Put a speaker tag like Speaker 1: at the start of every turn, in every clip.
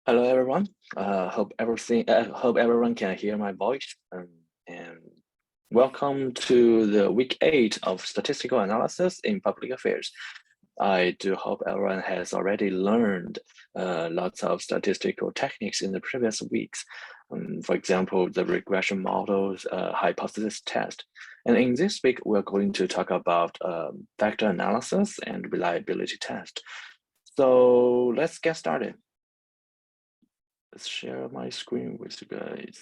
Speaker 1: Hello, everyone. Hope everyone can hear my voice. And welcome to the week 8 of statistical analysis in public affairs. I do hope everyone has already learned lots of statistical techniques in the previous weeks. For example, the regression models, hypothesis test. And in this week, we're going to talk about factor analysis and reliability test. So let's get started. Let's share my screen with you guys.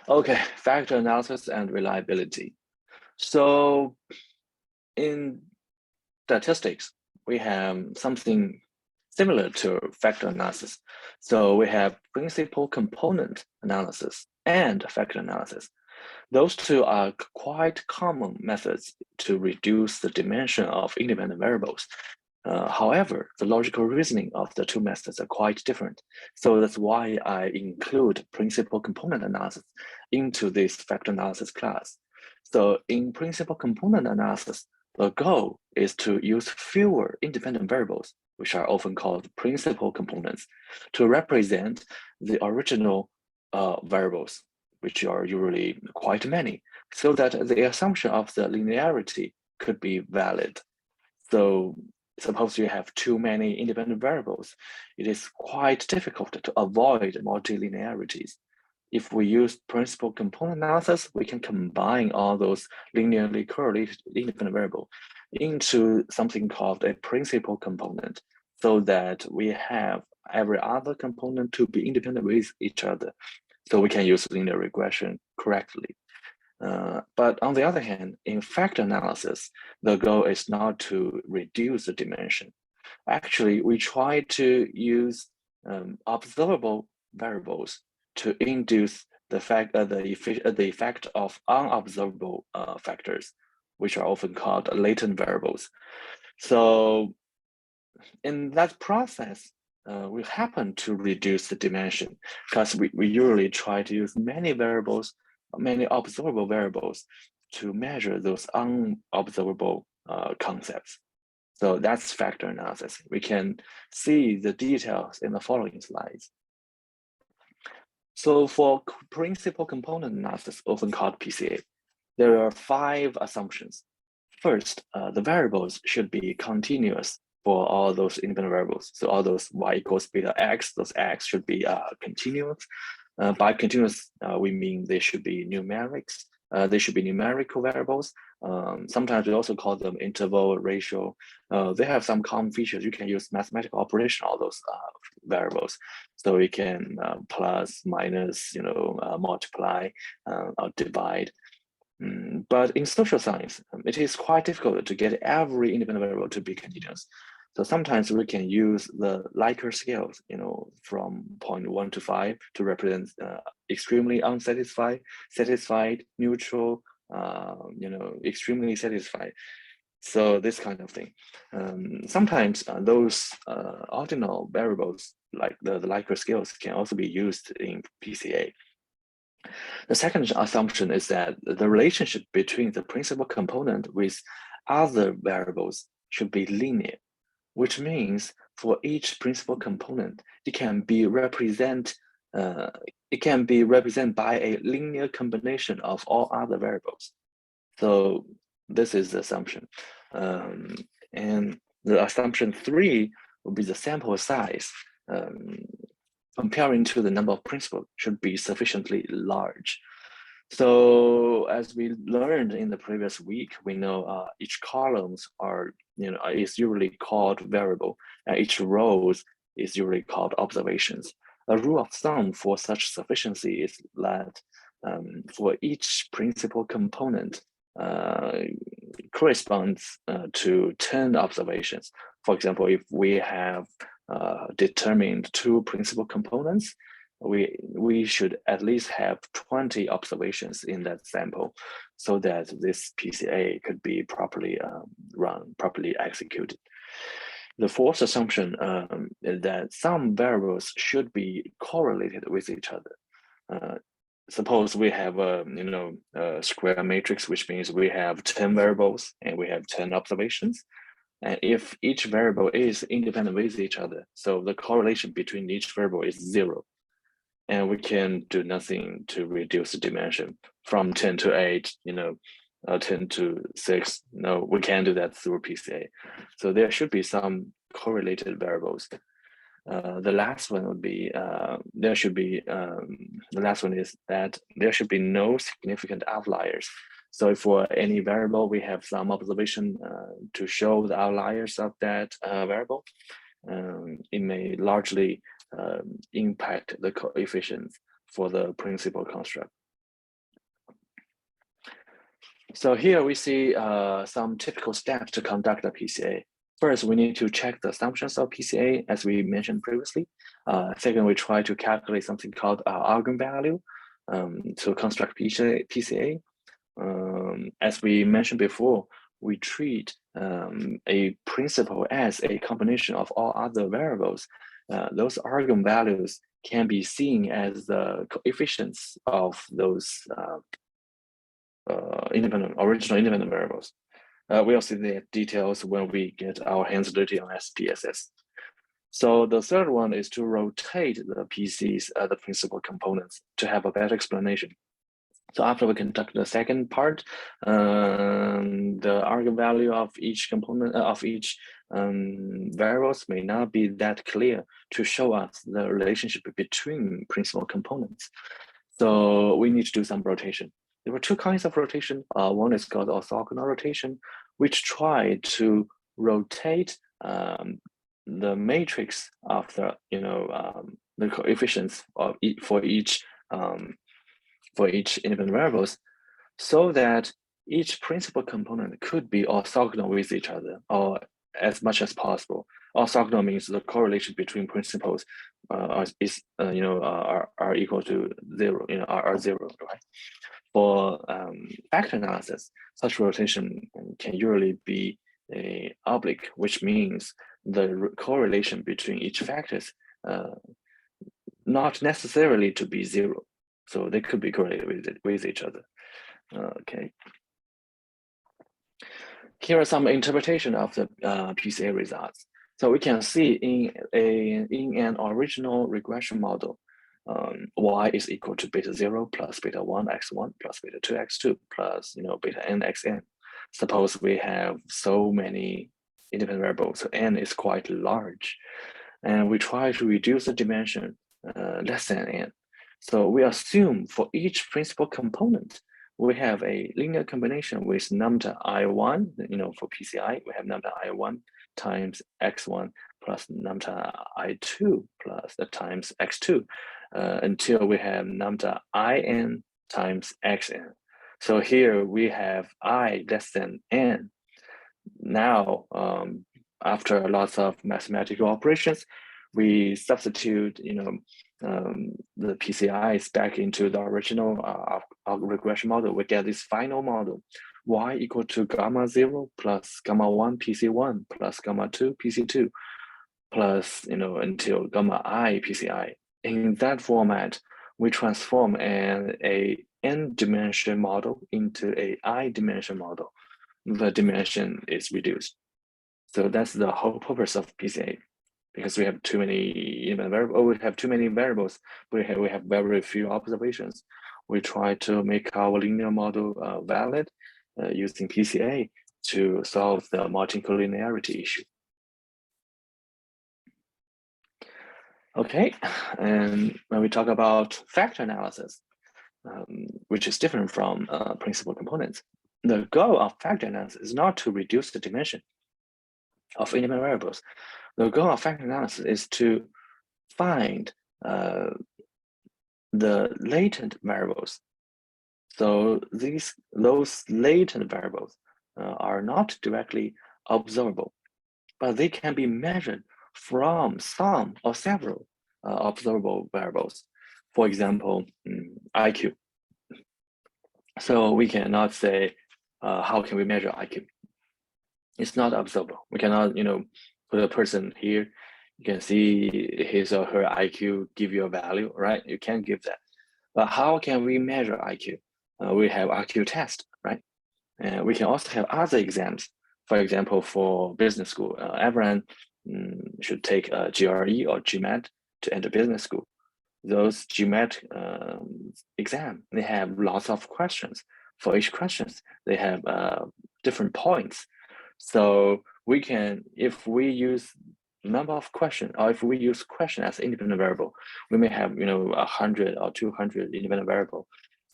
Speaker 1: Okay, factor analysis and reliability. So in statistics, we have something similar to factor analysis. So we have principal component analysis and factor analysis. Those two are quite common methods to reduce the dimension of independent variables. However, the logical reasoning of the two methods are quite different. So that's why I include principal component analysis into this factor analysis class. So in principal component analysis, the goal is to use fewer independent variables, which are often called principal components, to represent the original variables, which are usually quite many, so that the assumption of the linearity could be valid. So suppose you have too many independent variables, it is quite difficult to avoid multilinearities. If we use principal component analysis, we can combine all those linearly correlated independent variables into something called a principal component, so that we have every other component to be independent with each other. So we can use linear regression correctly. But on the other hand, in factor analysis, the goal is not to reduce the dimension. Actually, we try to use observable variables to induce the effect of unobservable factors, which are often called latent variables. So in that process, we happen to reduce the dimension because we usually try to use many observable variables to measure those unobservable concepts. So that's factor analysis. We can see the details in the following slides. So for principal component analysis, often called PCA, there are 5 assumptions. First, the variables should be continuous for all those independent variables. So all those y equals beta x, those x should be continuous. By continuous, we mean they should be numerics. They should be numerical variables. Sometimes we also call them interval, ratio. They have some common features. You can use mathematical operation, all those variables. So we can plus, minus, multiply, or divide. But in social science, it is quite difficult to get every independent variable to be continuous. So sometimes we can use the Likert scales, from 0.1 to 5 to represent extremely unsatisfied, satisfied, neutral, extremely satisfied. So this kind of thing. Sometimes those ordinal variables, like the Likert scales, can also be used in PCA. The second assumption is that the relationship between the principal component with other variables should be linear, which means for each principal component, it can be represented by a linear combination of all other variables. So this is the assumption. And the assumption 3 would be the sample size. Comparing to the number of principles should be sufficiently large. So as we learned in the previous week, we know each columns is usually called variable, and each rows is usually called observations. A rule of thumb for such sufficiency is that for each principal component corresponds to 10 observations. For example, if we have determined 2 principal components, we should at least have 20 observations in that sample, so that this PCA could be properly run, properly executed. The fourth assumption is that some variables should be correlated with each other. suppose we have a square matrix, which means we have 10 variables and we have 10 observations. And if each variable is independent with each other, so the correlation between each variable is 0. And we can do nothing to reduce the dimension from 10 to 8, 10 to 6. No, we can't do that through PCA. So there should be some correlated variables. The last one would be, the last one is that there should be no significant outliers. So for any variable, we have some observation to show the outliers of that variable. It may largely impact the coefficients for the principal construct. So here we see some typical steps to conduct a PCA. First, we need to check the assumptions of PCA, as we mentioned previously. Second, we try to calculate something called eigenvalue to construct PCA. As we mentioned before, we treat a principal as a combination of all other variables. Those eigenvalues can be seen as the coefficients of those original independent variables. We'll see the details when we get our hands dirty on SPSS. So the third one is to rotate the PCs, the principal components, to have a better explanation. So after we conduct the second part, the eigenvalue of each component of each variables may not be that clear to show us the relationship between principal components. So we need to do some rotation. There were two kinds of rotation. One is called orthogonal rotation, which try to rotate the matrix of the coefficients of for each independent variables, so that each principal component could be orthogonal with each other, or as much as possible. Orthogonal means the correlation between principals are equal to 0, are 0, right? For factor analysis, such rotation can usually be oblique, which means the correlation between each factors not necessarily to be 0. So they could be correlated with each other. Okay. Here are some interpretation of the PCA results. So we can see in an original regression model, y is equal to beta 0 plus beta 1 x1 plus beta 2 x2 plus beta n xn. Suppose we have so many independent variables, so n is quite large, and we try to reduce the dimension less than n. So we assume for each principal component, we have a linear combination with lambda I1, for PCI, we have lambda I1 times x1 plus lambda I2 plus times x2 until we have lambda In times xn. So here we have I less than n. Now, after lots of mathematical operations, we substitute, the PCIs back into the original regression model. We get this final model, y equal to gamma 0 plus gamma 1 PC1 plus gamma 2 PC2 plus, until gamma I PCI. In that format, we transform a n-dimension model into a I-dimension model. The dimension is reduced. So that's the whole purpose of PCA. Because we have too many variables, we have too many variables, we have very few observations. We try to make our linear model valid using PCA to solve the multicollinearity issue. Okay, and when we talk about factor analysis, which is different from principal components, the goal of factor analysis is not to reduce the dimension of independent variables. The goal of factor analysis is to find the latent variables. So those latent variables are not directly observable, but they can be measured from some or several observable variables. For example, IQ. So we cannot say, how can we measure IQ? It's not observable. We cannot, put a person here, you can see his or her IQ, give you a value, right? You can't give that. But how can we measure IQ? We have IQ test, right? And we can also have other exams. For example, for business school, everyone should take a GRE or GMAT to enter business school. Those GMAT exam, they have lots of questions. For each questions, they have different points. So we can, if we use number of question, or if we use question as independent variable, we may have 100 or 200 independent variable.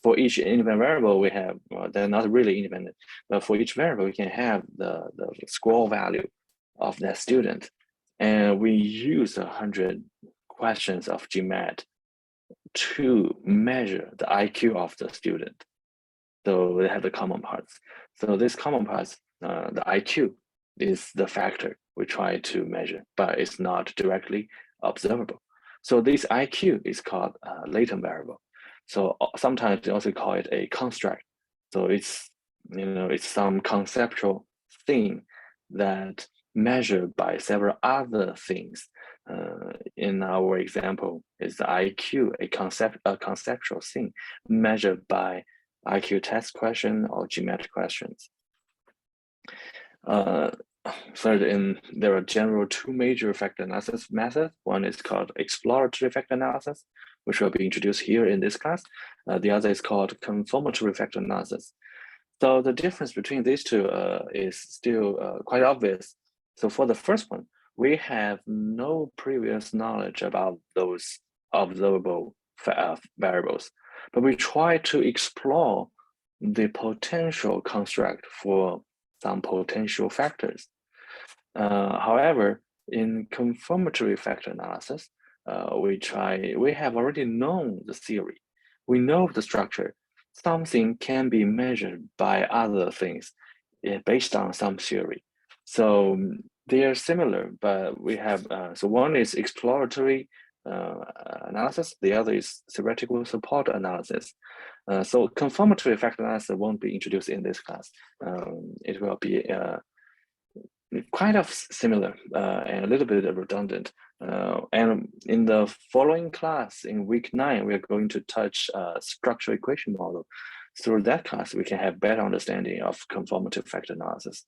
Speaker 1: For each independent variable, we have, well, they're not really independent, but for each variable, we can have the score value of that student. And we use 100 questions of GMAT to measure the IQ of the student. So they have the common parts. So this common parts, the IQ is the factor we try to measure, but it's not directly observable. So this IQ is called a latent variable. So sometimes they also call it a construct. So it's, it's some conceptual thing that measured by several other things. In our example, is the IQ, a conceptual thing measured by IQ test question or GMAT questions. Third, there are general two major factor analysis methods. One is called exploratory factor analysis, which will be introduced here in this class. The other is called confirmatory factor analysis. So the difference between these two is still quite obvious. So for the first one, we have no previous knowledge about those observable variables, but we try to explore the potential construct for some potential factors. However, in confirmatory factor analysis, we have already known the theory. We know the structure. Something can be measured by other things based on some theory. So they are similar, but we have, so one is exploratory analysis, the other is theoretical support analysis. So confirmatory factor analysis won't be introduced in this class. It will be kind of similar and a little bit redundant. And in the following class, in week 9, we are going to touch structural equation model. Through that class, we can have better understanding of confirmative factor analysis.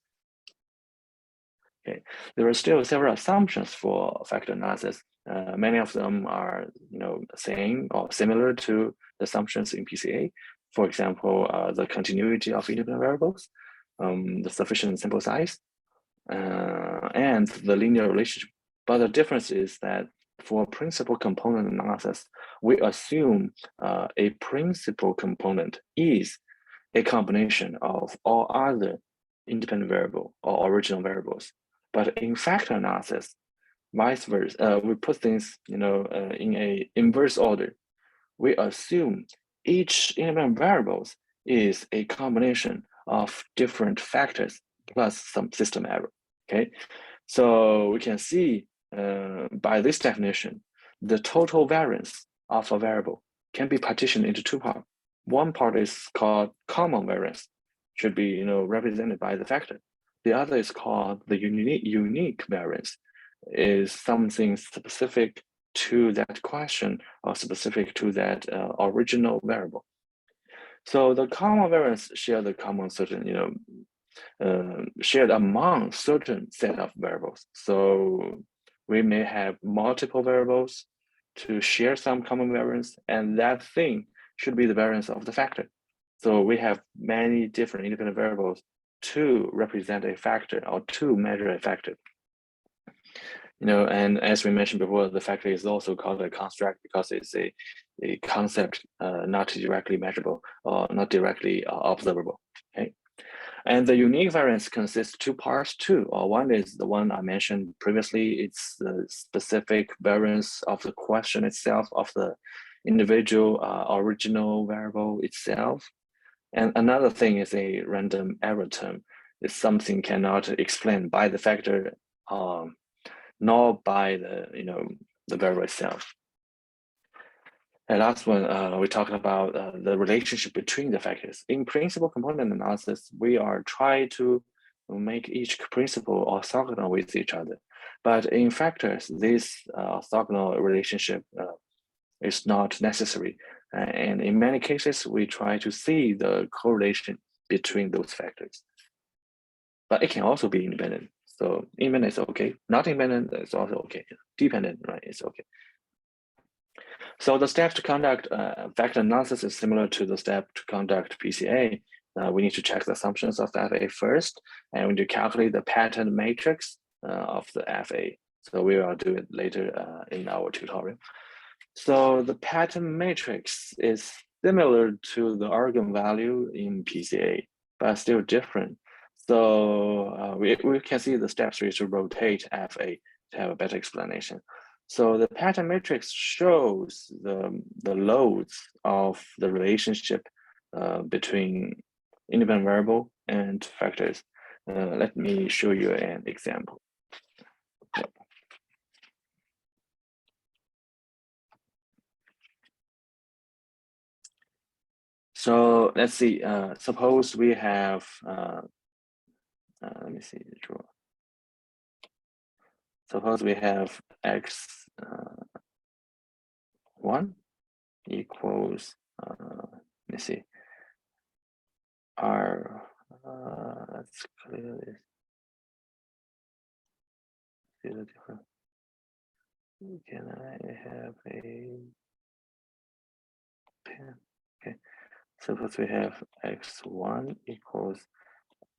Speaker 1: Okay, there are still several assumptions for factor analysis. Many of them are, same or similar to the assumptions in PCA. For example, the continuity of independent variables, the sufficient sample size, and the linear relationship. But the difference is that for principal component analysis, we assume a principal component is a combination of all other independent variable or original variables. But in factor analysis, vice versa, we put things in a inverse order. We assume each independent variables is a combination of different factors plus some system error. Okay, so we can see by this definition, the total variance of a variable can be partitioned into two parts. One part is called common variance, should be represented by the factor. The other is called the unique variance, is something specific to that question or specific to that original variable. So the common variance share the common certain shared among certain set of variables. So we may have multiple variables to share some common variance, and that thing should be the variance of the factor. So we have many different independent variables to represent a factor or to measure a factor. And as we mentioned before, the factor is also called a construct because it's a concept not directly measurable or not directly observable. Okay. And the unique variance consists two parts too. One is the one I mentioned previously. It's the specific variance of the question itself, of the individual original variable itself. And another thing is a random error term. It's something cannot explain by the factor, nor by the variable itself. And last one, we're talking about the relationship between the factors. In principal component analysis, we are trying to make each principal orthogonal with each other. But in factors, this orthogonal relationship is not necessary. And in many cases, we try to see the correlation between those factors. But it can also be independent. So independent is okay. Not independent is also okay. Dependent, right? It's okay. So the steps to conduct factor analysis is similar to the step to conduct PCA. We need to check the assumptions of the FA first, and we need to calculate the pattern matrix of the FA. So we will do it later in our tutorial. So the pattern matrix is similar to the eigenvalue in PCA, but still different. So we can see the steps we should rotate FA to have a better explanation. So the pattern matrix shows the loads of the relationship between independent variable and factors. Let me show you an example. So let's see, suppose we have, let me see, draw. Suppose we have x1 equals, let me see, r, let's clear this. See the difference. Can I have a pen? Okay, suppose we have x1 equals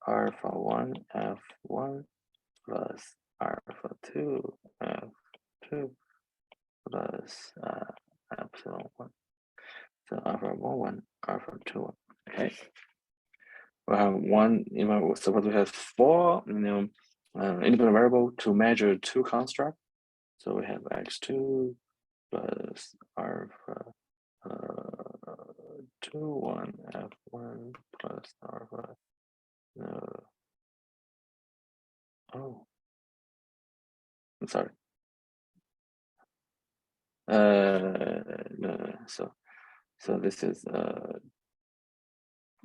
Speaker 1: alpha 1 f1 plus alpha 2 f2 plus epsilon 1. So alpha 1 alpha 2 okay. We have one, suppose we have four, independent variable to measure two constructs. So we have x2 plus alpha 2 1 f1 plus alpha. Oh, I'm sorry. No. So this is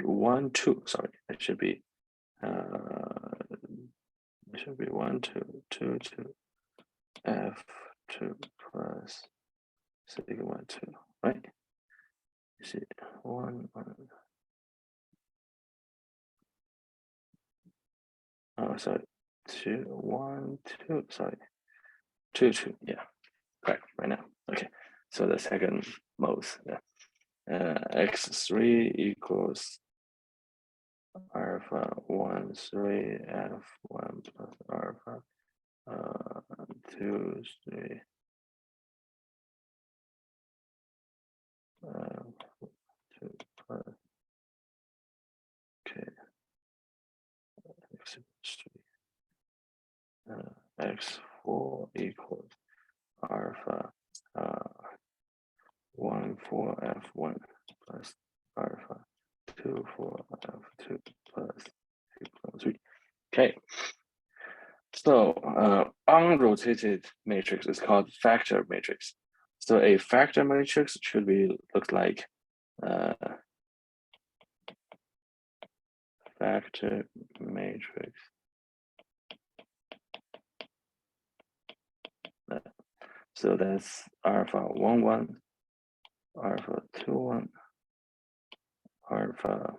Speaker 1: 1 2. Sorry, it should be 1 2 2 2 f2 plus sigma 2, right? You see 1 1. Oh, sorry, 2 1 2. Sorry, 2 2. Yeah, correct right now. Okay, so the second most, yeah. x3 equals alpha 1 3 f1 plus alpha 2 3 2 plus, okay, x4 equals alpha 1 4 f1 plus alpha 2 4 f2 plus 3. Okay, so unrotated matrix is called factor matrix. So a factor matrix should be look like factor matrix. So that's alpha 1 1, alpha 2 1, alpha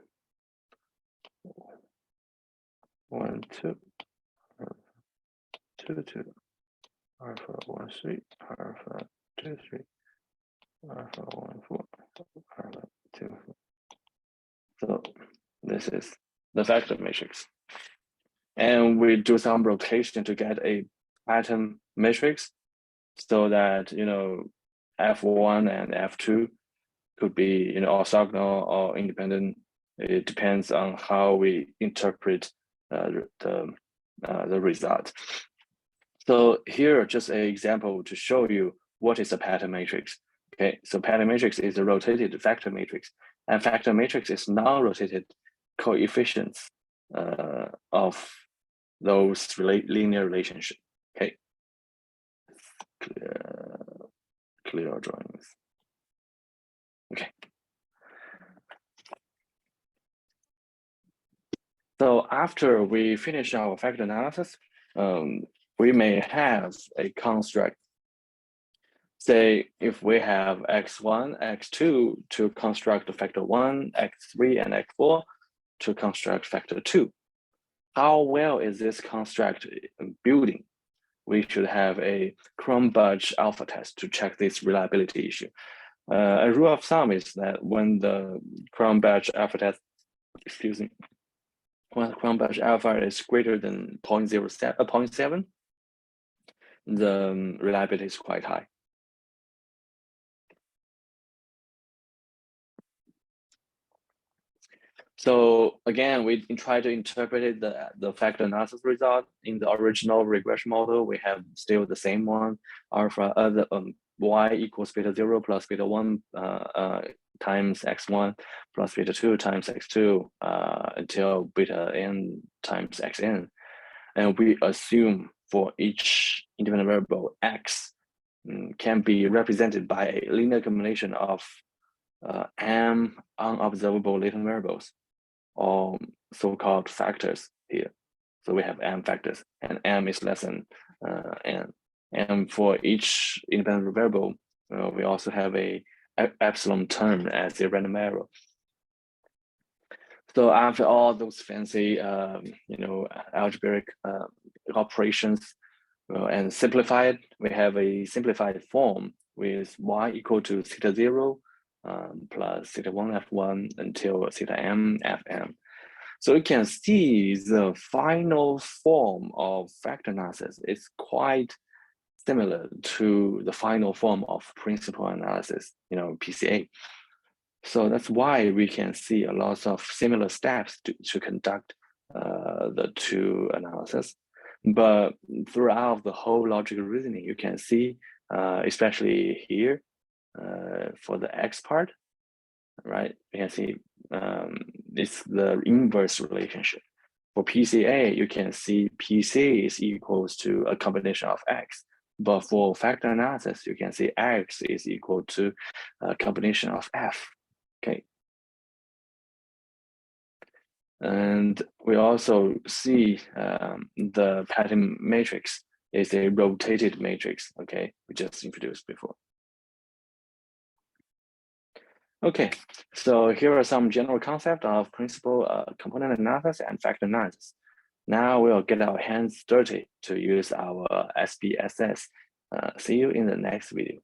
Speaker 1: 1 2, alpha 2 2, alpha 1 3, alpha 2 3, alpha 1 4, alpha 2 4. So this is the factor matrix. And we do some rotation to get a pattern matrix so that, F1 and F2 could be, orthogonal or independent. It depends on how we interpret the result. So here, just an example to show you what is a pattern matrix. Okay, so pattern matrix is a rotated factor matrix, and factor matrix is non-rotated coefficients of those linear relationship. Okay, clear drawings. Okay. So after we finish our factor analysis, we may have a construct say if we have x1, x2 to construct factor 1, x3, and x4 to construct factor 2. How well is this construct building? We should have a Cronbudge alpha test to check this reliability issue. A rule of thumb is that when the Cronbudge alpha test, when Cronbudge alpha is greater than 0.7, the reliability is quite high. So again, we try to interpret the factor analysis result in the original regression model. We have still the same one, alpha y equals beta 0 plus beta 1 times x1 plus beta 2 times x2 until beta n times xn. And we assume for each independent variable x can be represented by a linear combination of m unobservable latent variables, or so-called factors here. So we have m factors, and m is less than n. And for each independent variable, we also have a epsilon term as a random error. So after all those fancy, algebraic operations and simplified, we have a simplified form with y equal to theta 0 plus theta 1 f1 until theta m fm. So you can see the final form of factor analysis is quite similar to the final form of principal analysis, PCA. So that's why we can see a lot of similar steps to conduct the two analyses. But throughout the whole logical reasoning, you can see, especially here, for the X part, right? You can see it's the inverse relationship. For PCA, you can see PC is equals to a combination of X. But for factor analysis, you can see X is equal to a combination of F. Okay. And we also see the pattern matrix is a rotated matrix, okay, we just introduced before. Okay, so here are some general concepts of principal component analysis and factor analysis. Now we'll get our hands dirty to use our SPSS. See you in the next video.